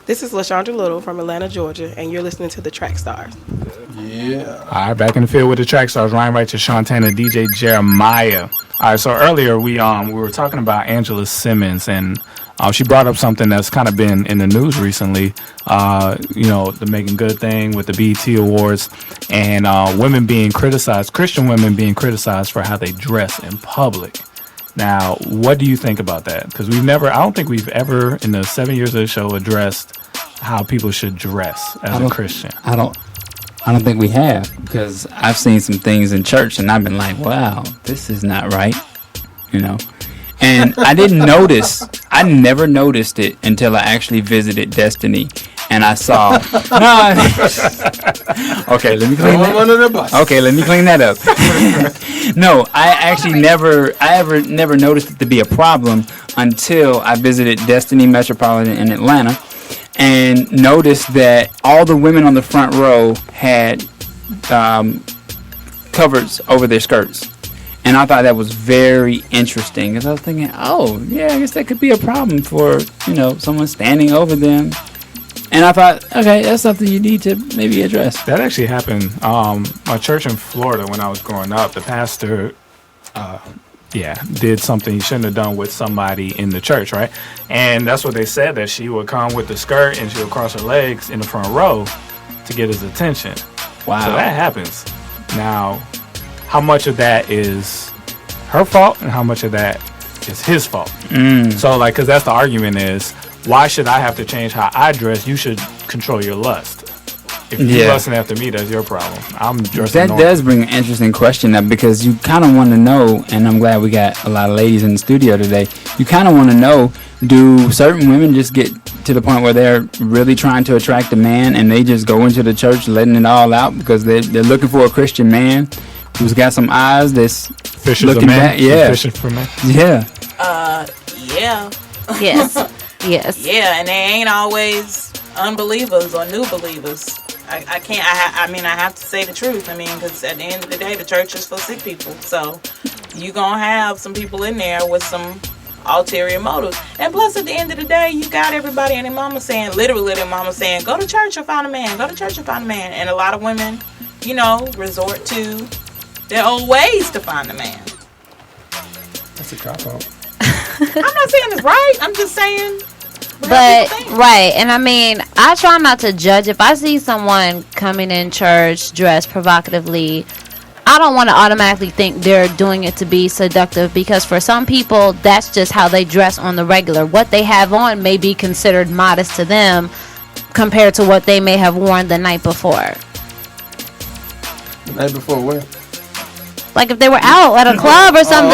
This is LaShondra Little from Atlanta, Georgia, and you're listening to the Track Stars. Yeah. All right, back in the field with the Track Stars. Ryan Wright to Shantana, DJ Jeremiah. All right, so earlier we were talking about Angela Simmons, and she brought up something that's kind of been in the news recently. The Making Good thing with the BET Awards, and women being criticized, Christian women being criticized for how they dress in public. Now, what do you think about that? Because I don't think we've ever, in the 7 years of the show, addressed how people should dress as a Christian. I don't think we have, because I've seen some things in church and I've been like, wow, this is not right, And I didn't notice. I never noticed it until I actually visited Destiny, and I saw. Okay, let me clean that. Okay, let me clean that up. No, I actually never noticed it to be a problem until I visited Destiny Metropolitan in Atlanta, and noticed that all the women on the front row had covers over their skirts. And I thought that was very interesting, because I was thinking, oh, yeah, I guess that could be a problem for, someone standing over them. And I thought, okay, that's something you need to maybe address. That actually happened. My church in Florida, when I was growing up, the pastor, did something he shouldn't have done with somebody in the church, right? And that's what they said, that she would come with the skirt and she would cross her legs in the front row to get his attention. Wow. So that happens. Now, how much of that is her fault and how much of that is his fault? So, because that's the argument is, why should I have to change how I dress? You should control your lust. If you're lusting after me, that's your problem. I'm dressing That does bring an interesting question up, because you kind of want to know, and I'm glad we got a lot of ladies in the studio today. You kind of want to know, do certain women just get to the point where they're really trying to attract a man and they just go into the church letting it all out because they're looking for a Christian man who's got some eyes that's looking back? Yeah. Fishing for men? Yeah. Yeah. Yes. Yes. Yeah, and they ain't always unbelievers or new believers. I have to say the truth. Because at the end of the day, the church is for sick people. So you gonna have some people in there with some ulterior motives. And plus, at the end of the day, you got everybody and their mama saying, literally their mama saying, go to church and find a man. Go to church and find a man. And a lot of women, resort to their old ways to find a man. That's a cop-out. I'm not saying it's right. I'm just saying. But right, and I try not to judge. If I see someone coming in church dressed provocatively, I don't want to automatically think they're doing it to be seductive, because for some people that's just how they dress on the regular. What they have on may be considered modest to them compared to what they may have worn the night before. The night before what? Like if they were out at a club or something.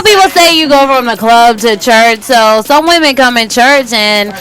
People say you go from the club to church. So some women come in church and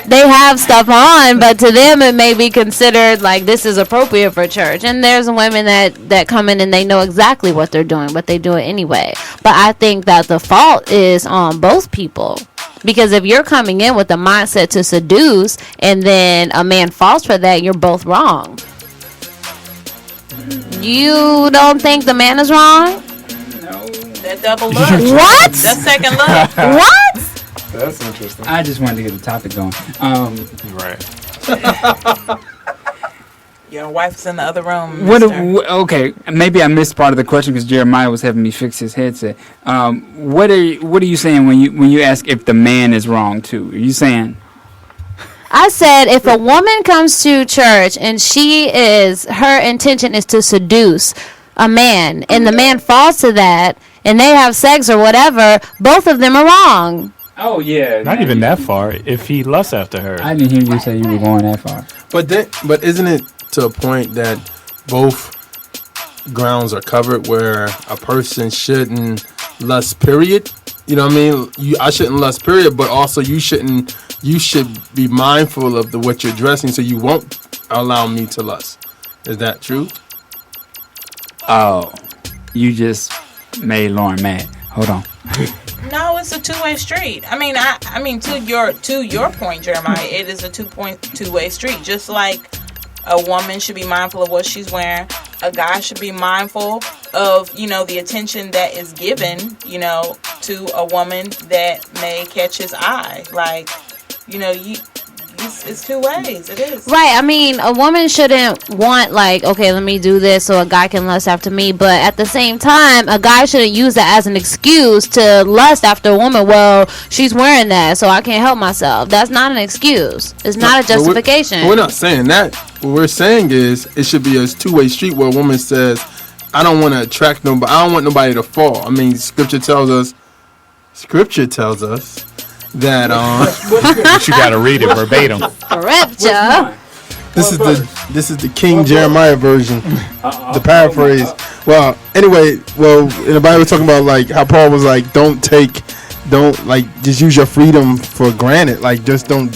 they have stuff on, but to them it may be considered like this is appropriate for church. And there's women that come in and they know exactly what they're doing, but they do it anyway. But I think that the fault is on both people. Because if you're coming in with the mindset to seduce and then a man falls for that, you're both wrong. You don't think the man is wrong? No. That double look. What? That second look. What? That's interesting. I just wanted to get the topic going. Right. Your wife's in the other room. Okay, maybe I missed part of the question because Jeremiah was having me fix his headset. What are you saying when you ask if the man is wrong too? Are you saying? I said if a woman comes to church and her intention is to seduce a man, and the man falls to that, and they have sex or whatever, both of them are wrong. Oh yeah, not even that far. If he lusts after her, I didn't hear you say you were going that far. But isn't it to a point that both grounds are covered, where a person shouldn't lust, period? You know what I mean? I shouldn't lust, period, but also you should be mindful of what you're dressing, so you won't allow me to lust. Is that true? Oh, you just made Lauren mad. Hold on. No, it's a two-way street. To your point, Jeremiah, it is a two-way street. Just like a woman should be mindful of what she's wearing, a guy should be mindful of, the attention that is given, to a woman that may catch his eye. Like, you it's two ways. It is. Right. I mean, a woman shouldn't want like, okay, let me do this so a guy can lust after me. But at the same time, a guy shouldn't use that as an excuse to lust after a woman. Well, she's wearing that, so I can't help myself. That's not an excuse. It's not a justification. We're not saying that. What we're saying is it should be a two-way street where a woman says, I don't want to attract nobody. I don't want nobody to fall. I mean, Scripture tells us that But you got to read it verbatim. Scripture. this is the King Jeremiah version, the paraphrase. Well, anyway, in the Bible, talking about like how Paul was like, don't just use your freedom for granted. Like, just don't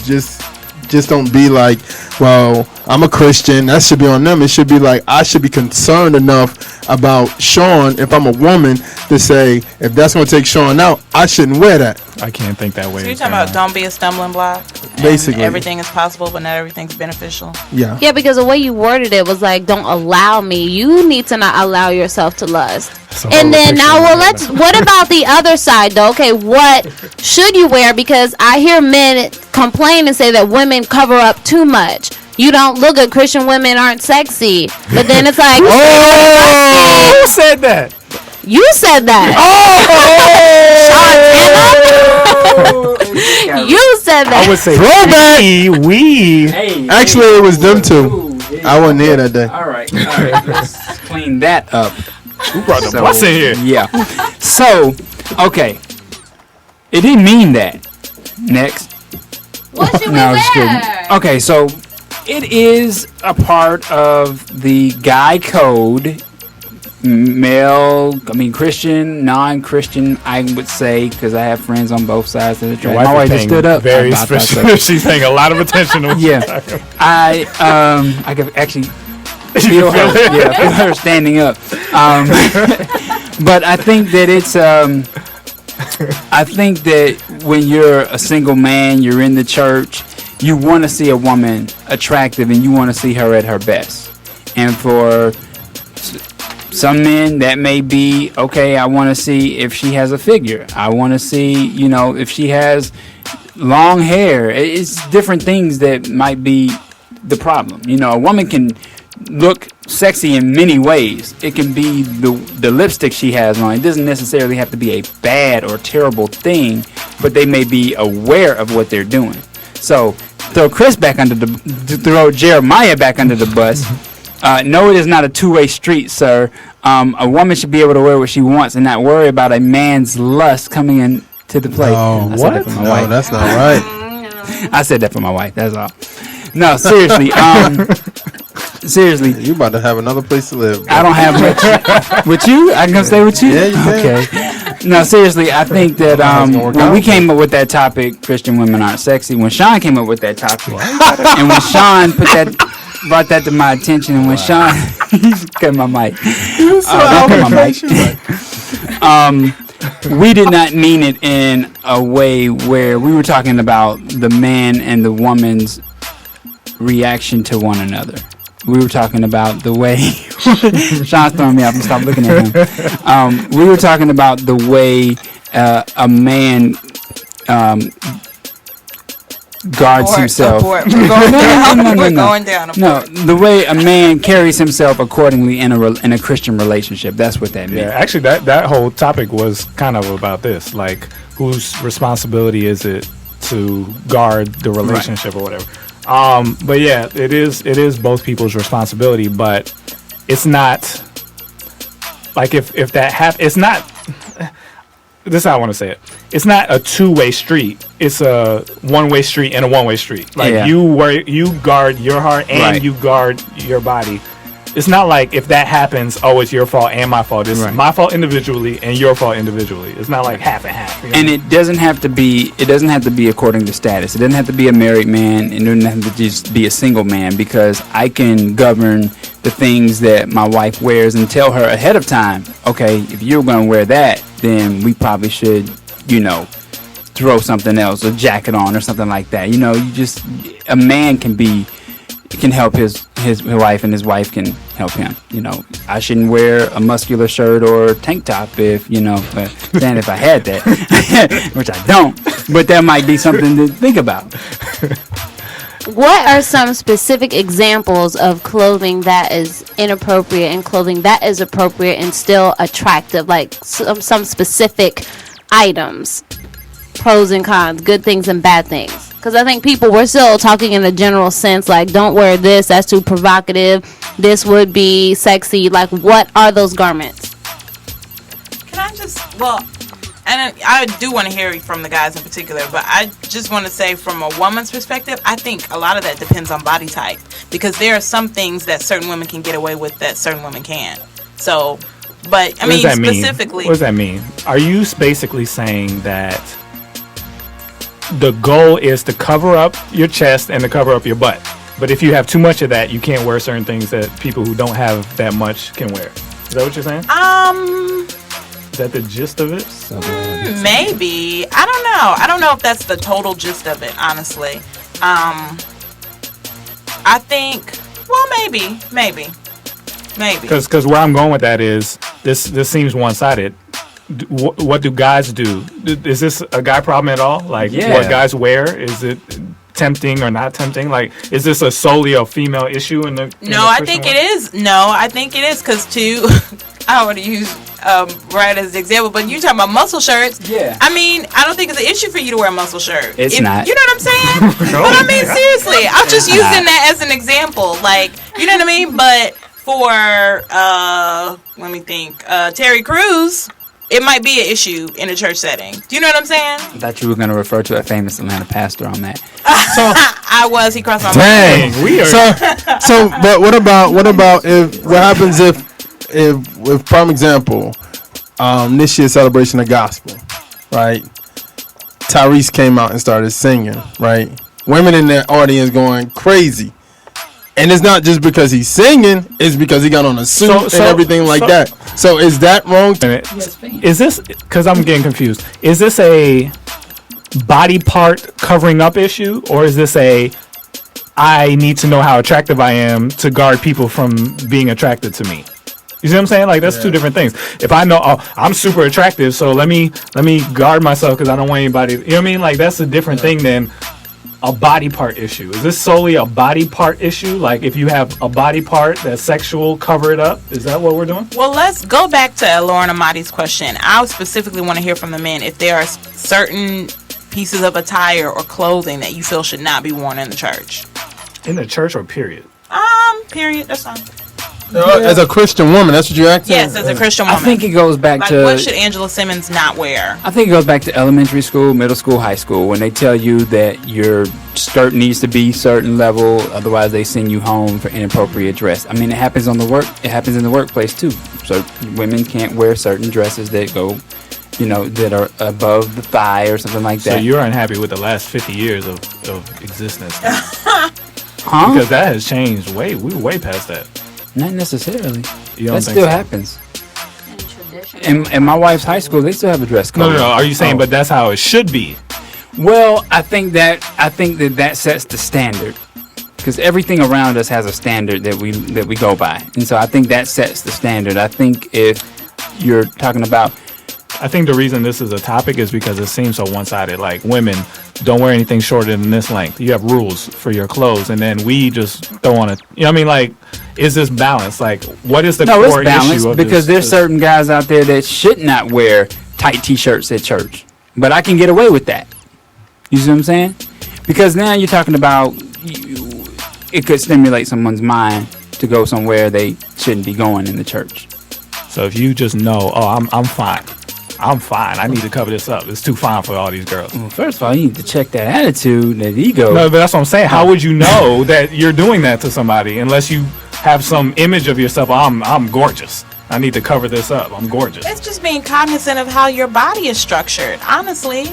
be like, well, I'm a Christian. That should be on them. It should be like, I should be concerned enough about Sean, if I'm a woman, to say, if that's going to take Sean out, I shouldn't wear that. I can't think that way. So you're talking about don't be a stumbling block? Basically. Everything is possible, but not everything's beneficial. Yeah. Yeah, because the way you worded it was like, don't allow me. You need to not allow yourself to lust. And then now, what about the other side though? Okay, what should you wear? Because I hear men complain and say that women cover up too much. You don't look good. Christian women aren't sexy. But then it's like, who said that? You said that. You said that. I would say we. Hey, Actually, it was them two. I wasn't here that day. All right. Let's clean that up. Who brought the bus in here? Yeah. So, okay. It didn't mean that. Next. What should we No, just wear? kidding. Okay, so it is a part of the guy code. Christian, non-Christian, I would say, because I have friends on both sides of the track. My wife just stood up. Very special. She's paying a lot of attention to what Yeah. you're talking about. I could actually feel her. Yeah, feel her standing up. But I think that it's. I think that when you're a single man, you're in the church, you want to see a woman attractive, and you want to see her at her best. And for some men, that may be, okay, I want to see if she has a figure. I want to see, if she has long hair. It's different things that might be the problem. A woman can look sexy in many ways. It can be the lipstick she has on. It doesn't necessarily have to be a bad or terrible thing, but they may be aware of what they're doing. So throw Jeremiah back under the bus. No, it is not a two-way street, sir. A woman should be able to wear what she wants and not worry about a man's lust coming into the play. Oh, what? No, that's not right. I said that for my wife. That's all. No, seriously. Seriously. You about to have another place to live. Bro. I don't have much. With you? I can come stay with you? Yeah, you can. Okay. No, seriously, I think that when we came up with that topic, Christian women aren't sexy, when Sean came up with that topic, and when Sean brought that to my attention, and when Sean cut my mic. We did not mean it in a way where we were talking about the man and the woman's reaction to one another. We were talking about the way Sean's throwing me off and stop looking at him. We were talking about the way a man guards himself. We're going down. No, the way a man carries himself accordingly in a Christian relationship. That's what that means. Yeah, actually, that whole topic was kind of about this, like whose responsibility is it to guard the relationship or whatever. But yeah, it is both people's responsibility, but it's not like if that happens, it's not. This is how I want to say it. It's not a two-way street. It's a one-way street and a one-way street. Like you guard your heart and you guard your body. It's not like if that happens, it's your fault and my fault. It's my fault individually and your fault individually. It's not like half and half. You know? And it doesn't have to be. It doesn't have to be according to status. It doesn't have to be a married man. It doesn't have to just be a single man, because I can govern the things that my wife wears and tell her ahead of time. Okay, if you're going to wear that, then we probably should, throw something else, a jacket on or something like that. A man can help his wife, and his wife can help him. I shouldn't wear a muscular shirt or tank top if I had that, which I don't, but that might be something to think about. what are some specific examples of clothing that is inappropriate and clothing that is appropriate and still attractive? Like some specific items, pros and cons, good things and bad things. Because I think we're still talking in a general sense, like, don't wear this, that's too provocative, this would be sexy. Like, what are those garments? Can I just, and I do want to hear from the guys in particular, but I just want to say from a woman's perspective, I think a lot of that depends on body type, because there are some things that certain women can get away with that certain women can't. So, but I mean, specifically, what does that mean? Are you basically saying that the goal is to cover up your chest and to cover up your butt, but if you have too much of that, you can't wear certain things that people who don't have that much can wear? Is that what you're saying? Is that the gist of it? Maybe. I don't know. I don't know if that's the total gist of it, honestly. I think, maybe. Because where I'm going with that is, this seems one-sided. What do guys do? Is this a guy problem at all? Like, what guys wear? Is it tempting or not tempting? Like, is this solely a female issue in the I think it is. No, I think it is, because I want to use right as the example, but you talking about muscle shirts. Yeah. I mean, I don't think it's an issue for you to wear a muscle shirt. It's not. You know what I'm saying? No. But I mean, seriously, I'm just using that as an example. Like, you know what I mean? But for, let me think, Terry Crews, it might be an issue in a church setting. Do you know what I'm saying? I thought you were going to refer to a famous Atlanta pastor on that. I was. He crossed my mind. Dang, we are. So, but what about what happens if prime example, this year's Celebration of Gospel, right? Tyrese came out and started singing, right? Women in the audience going crazy. And it's not just because he's singing, it's because he got on a suit and everything like that. So is that wrong? Is this, because I'm getting confused, is this a body part covering up issue, or is this I need to know how attractive I am to guard people from being attracted to me? You see what I'm saying? Like, that's two different things. If I know, I'm super attractive, so let me guard myself because I don't want anybody, you know what I mean? Like, that's a different thing than a body part issue. Is this solely a body part issue? Like, if you have a body part that's sexual, cover it up? Is that what we're doing? Well, let's go back to Lauren Amati's question. I specifically want to hear from the men if there are certain pieces of attire or clothing that you feel should not be worn in the church. In the church or period? Period. That's fine. As a Christian woman, that's what you're asking? Yes, as a Christian woman. I think it goes back like, to... what should Angela Simmons not wear? I think it goes back to elementary school, middle school, high school, when they tell you that your skirt needs to be certain level, otherwise they send you home for inappropriate dress. I mean, it happens in the workplace too. So women can't wear certain dresses that go, that are above the thigh or something like that. So you're unhappy with the last 50 years of existence? Huh? Because that has changed we're way past that. Not necessarily. You don't That think still so? happens. In my wife's high school, they still have a dress code. No. Are you saying, but that's how it should be? Well, I think that sets the standard, because everything around us has a standard that we go by, and so I think that sets the standard. I think if you're talking about, I think the reason this is a topic is because it seems so one-sided. Like, women don't wear anything shorter than this length. You have rules for your clothes, and then we just don't want to. You know what I mean? Like, is this balanced? Like, what is the core it's issue balanced of because this? there's certain guys out there that should not wear tight t-shirts at church, but I can get away with that. You see what I'm saying? Because now you're talking about it could stimulate someone's mind to go somewhere they shouldn't be going in the church. So if you just know, I'm fine. I'm fine. I need to cover this up. It's too fine for all these girls. Well, first of all, you need to check that attitude, that ego. No, but that's what I'm saying. How would you know that you're doing that to somebody unless you have some image of yourself? I'm gorgeous. I need to cover this up. I'm gorgeous. It's just being cognizant of how your body is structured, honestly.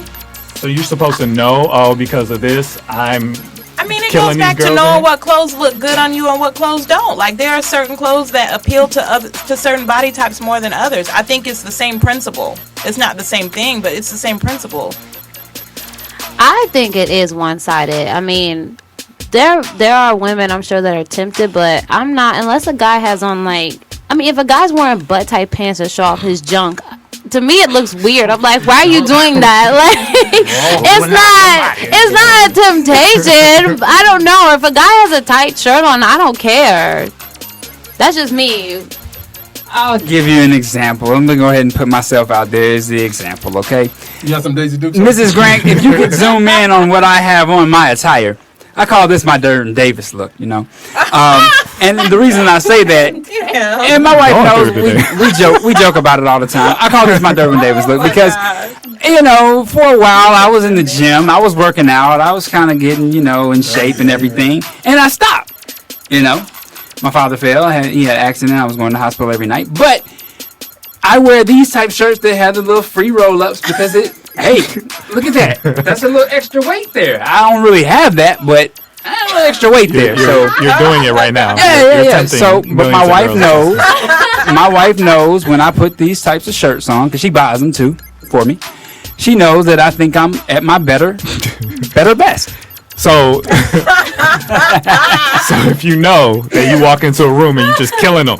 So you're supposed to know, because of this, I mean, it goes back to knowing what clothes look good on you and what clothes don't. Like, there are certain clothes that appeal to certain body types more than others. I think it's the same principle. It's not the same thing, but it's the same principle. I think it is one-sided. I mean, there are women, I'm sure, that are tempted, but I'm not, unless a guy has on, like, I mean, if a guy's wearing butt-tight pants to show off his junk, to me it looks weird. I'm like, why are you doing that? Like, it's not a temptation. I don't know. If a guy has a tight shirt on, I don't care. That's just me. I'll give you an example. I'm gonna go ahead and put myself out there as the example, okay? You got some Daisy Dukes? Mrs. Grant, if you could zoom in on what I have on my attire, I call this my Durden Davis look, you know. And the reason I say that, and my wife knows, we joke about it all the time. I call this my Durden Davis look because, you know, for a while I was in the gym, I was working out, I was kind of getting, you know, in shape and everything, and I stopped, you know. My father fell. He had an accident. I was going to the hospital every night. But I wear these type shirts that have the little free roll-ups because hey, look at that. That's a little extra weight there. I don't really have that, but I have a little extra weight there. You're doing it right now. Yeah. So, but my wife knows. My wife knows when I put these types of shirts on, because she buys them too for me. She knows that I think I'm at my better best. So, so if you know that you walk into a room and you're just killing them,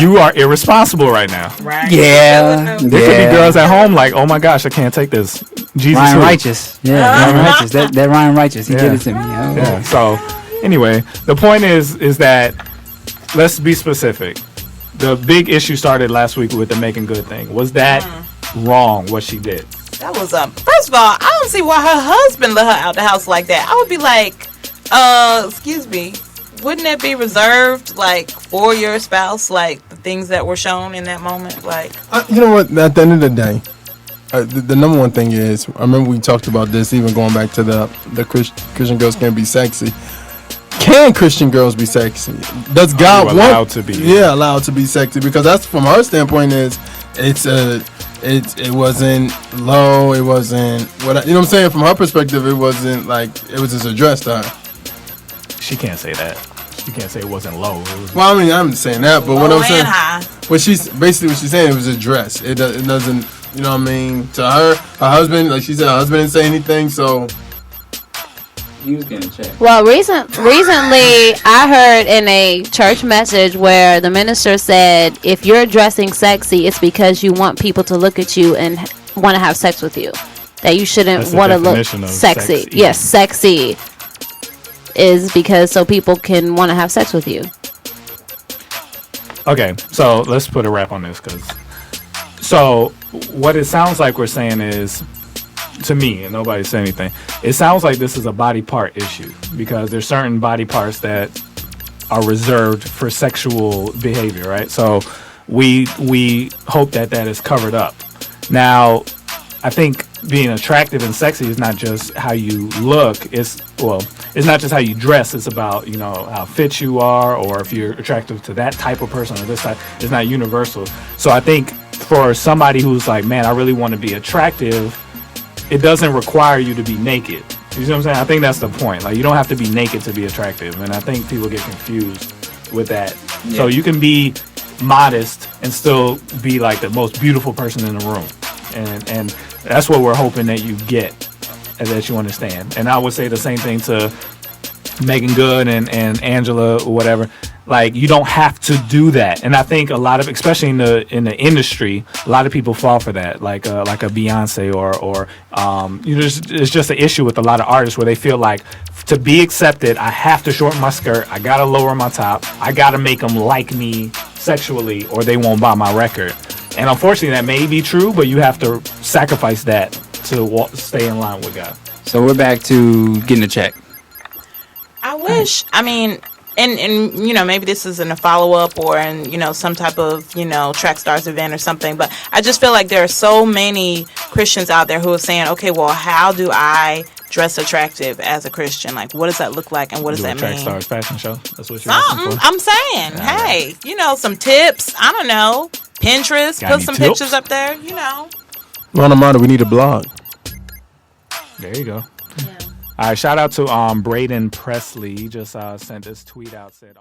you are irresponsible right now. Right. Yeah. There could be girls at home like, oh my gosh, I can't take this. Jesus, Ryan who? Righteous. Yeah, Ryan Righteous. That Ryan Righteous. He did it to me. Oh. Yeah. So, anyway, the point is that let's be specific. The big issue started last week with the Making Good thing. Was that wrong? What she did? That was first of all, I don't see why her husband let her out the house like that. I would be like, excuse me, wouldn't that be reserved like for your spouse, like the things that were shown in that moment? Like, you know what? At the end of the day, the number one thing is, I remember we talked about this, even going back to the Christian girls can't be sexy. Can Christian girls be sexy? Does God want allowed to be? Yeah, allowed to be sexy, because that's from her standpoint is it wasn't low, it wasn't you know what I'm saying. From her perspective, it wasn't like it was just addressed to her. She can't say that. She can't say it wasn't low. Well, I mean, I'm saying that, but what I'm saying, high. what she's saying, it was addressed. It doesn't, you know what I mean. To her husband, like she said, her husband didn't say anything, so. He was getting checked. Well, recently I heard in a church message where the minister said, if you're dressing sexy, it's because you want people to look at you and want to have sex with you. That you shouldn't want to look sexy. Yes, sexy is because so people can want to have sex with you. Okay, so let's put a wrap on this, so what it sounds like we're saying is, to me, and nobody said anything, it sounds like this is a body part issue, because there's certain body parts that are reserved for sexual behavior, right? So we hope that is covered up. Now, I think being attractive and sexy is not just how you look. It's not just how you dress. It's about, you know, how fit you are, or if you're attractive to that type of person or this type. It's not universal. So I think for somebody who's like, man, I really want to be attractive, it doesn't require you to be naked. You see what I'm saying? I think that's the point. Like, you don't have to be naked to be attractive. And I think people get confused with that. Yeah. So you can be modest and still be like the most beautiful person in the room. And that's what we're hoping that you get and that you understand. And I would say the same thing to Megan Good and Angela or whatever. Like, you don't have to do that. And I think a lot of, especially in the industry, a lot of people fall for that. Like a Beyonce or you know, it's just an issue with a lot of artists where they feel like, to be accepted, I have to shorten my skirt, I gotta lower my top, I gotta make them like me sexually, or they won't buy my record. And unfortunately, that may be true, but you have to sacrifice that to stay in line with God. So we're back to getting a check. I wish. I mean, and you know, maybe this isn't a follow-up or in, you know, some type of, you know, Track Stars event or something, but I just feel like there are so many Christians out there who are saying, okay, well, how do I dress attractive as a Christian? Like, what does that look like, and what does that mean? Track Stars fashion show? That's what you're asking for? I'm saying, hey, you know, some tips. I don't know. Pinterest, put some pictures up there, you know. Ron Amada, we need a blog. There you go. Yeah. All right, shout out to Braden Presley. He just sent this tweet out, said...